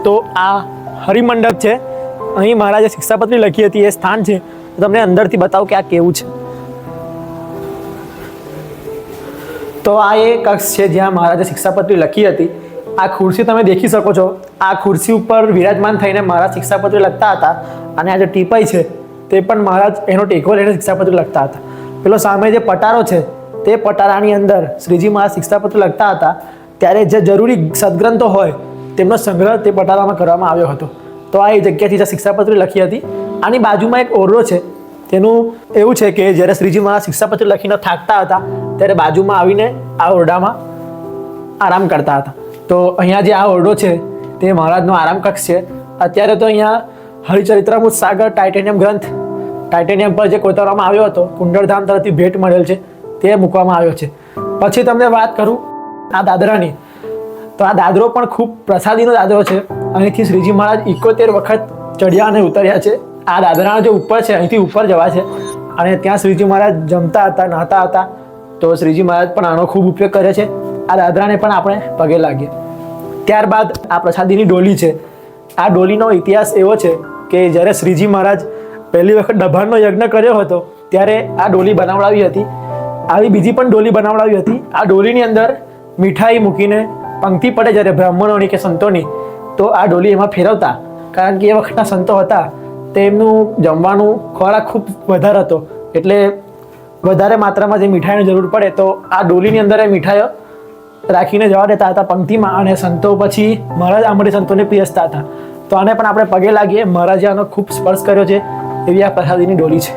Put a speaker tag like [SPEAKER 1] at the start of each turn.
[SPEAKER 1] તો આ હરિમંડપ છે, અહીં મહારાજે શિક્ષાપત્રી લખી હતી એ સ્થાન છે. તમને અંદરથી બતાવું કે આ કેવું છે. તો આ એ કક્ષ છે જ્યાં મહારાજે શિક્ષાપત્રી લખી હતી. આ ખુરશી તમે દેખી શકો છો. આ ખુરશી ઉપર વિરાજમાન થઈને મહારાજ શિક્ષાપત્રી લખતા હતા. અને આ જે ટીપાઈ છે તે પણ મહારાજ એનો ટેકો લઈને શિક્ષાપત્રી લખતા હતા. પેલો સામે જે પટારો છે તે પટારાની અંદર શ્રીજી મહારાજ શિક્ષાપત્રી લખતા હતા ત્યારે જે જરૂરી સદગ્રંથો હોય તેમનો સંગ્રહ તે પટારામાં કરવામાં આવ્યો હતો. તો આ એ જગ્યાથી જે શિક્ષાપત્રી લખી હતી. આની બાજુમાં એક ઓરડો છે. તેનું એવું છે કે જ્યારે શ્રીજી મહારાજ શિક્ષાપત્રી લખીને થાકતા હતા ત્યારે બાજુમાં આવીને આ ઓરડામાં આરામ કરતા હતા. તો અહીંયા જે આ ઓરડો છે તે મહારાજનો આરામ કક્ષ છે. અત્યારે તો અહીંયા હરિચરિત્રામૃત સાગર ટાઇટેનિયમ ગ્રંથ ટાઇટેનિયમ પર જે કોતરવામાં આવ્યો હતો કુંડળધામ તરફથી ભેટ મળેલ છે તે મૂકવામાં આવ્યો છે. પછી તમને વાત કરું આ દાદરાની, તો આ દાદરો પણ ખૂબ પ્રસાદીનો દાદરો છે. અહીંથી શ્રીજી મહારાજ 71 વખત ચડ્યા અને ઉતર્યા છે. આ દાદરાનો જે ઉપર છે અહીંથી ઉપર જવા છે અને ત્યાં શ્રીજી મહારાજ જમતા હતા, નહાતા હતા. તો શ્રીજી મહારાજ પણ આનો ખૂબ ઉપયોગ કરે છે. આ દાદરાને પણ આપણે પગે લાગીએ. ત્યારબાદ આ પ્રસાદીની ડોલી છે. આ ડોલીનો ઇતિહાસ એવો છે કે જ્યારે શ્રીજી મહારાજ પહેલી વખત દભાણનો યજ્ઞ કર્યો હતો ત્યારે આ ડોલી બનાવડાવી હતી. આવી બીજી પણ ડોલી બનાવડાવી હતી. આ ડોલીની અંદર મીઠાઈ મૂકીને પંક્તિ પડે જ્યારે બ્રાહ્મણોની કે સંતોની, તો આ ડોલી એમાં ફેરવતા. કારણ કે એ વખતના સંતો હતા તેમનું જમવાનું ખોરાક ખૂબ વધારે હતો, એટલે વધારે માત્રામાં જે મીઠાઈની જરૂર પડે તો આ ડોલીની અંદર એ મીઠાઈઓ રાખીને જવા દેતા હતા પંક્તિમાં. અને સંતો પછી મહારાજ આમરી સંતોને પીરસતા હતા. તો આને પણ આપણે પગે લાગીએ. મહારાજે આનો ખૂબ સ્પર્શ કર્યો છે એવી આ પ્રસાદીની ડોલી છે.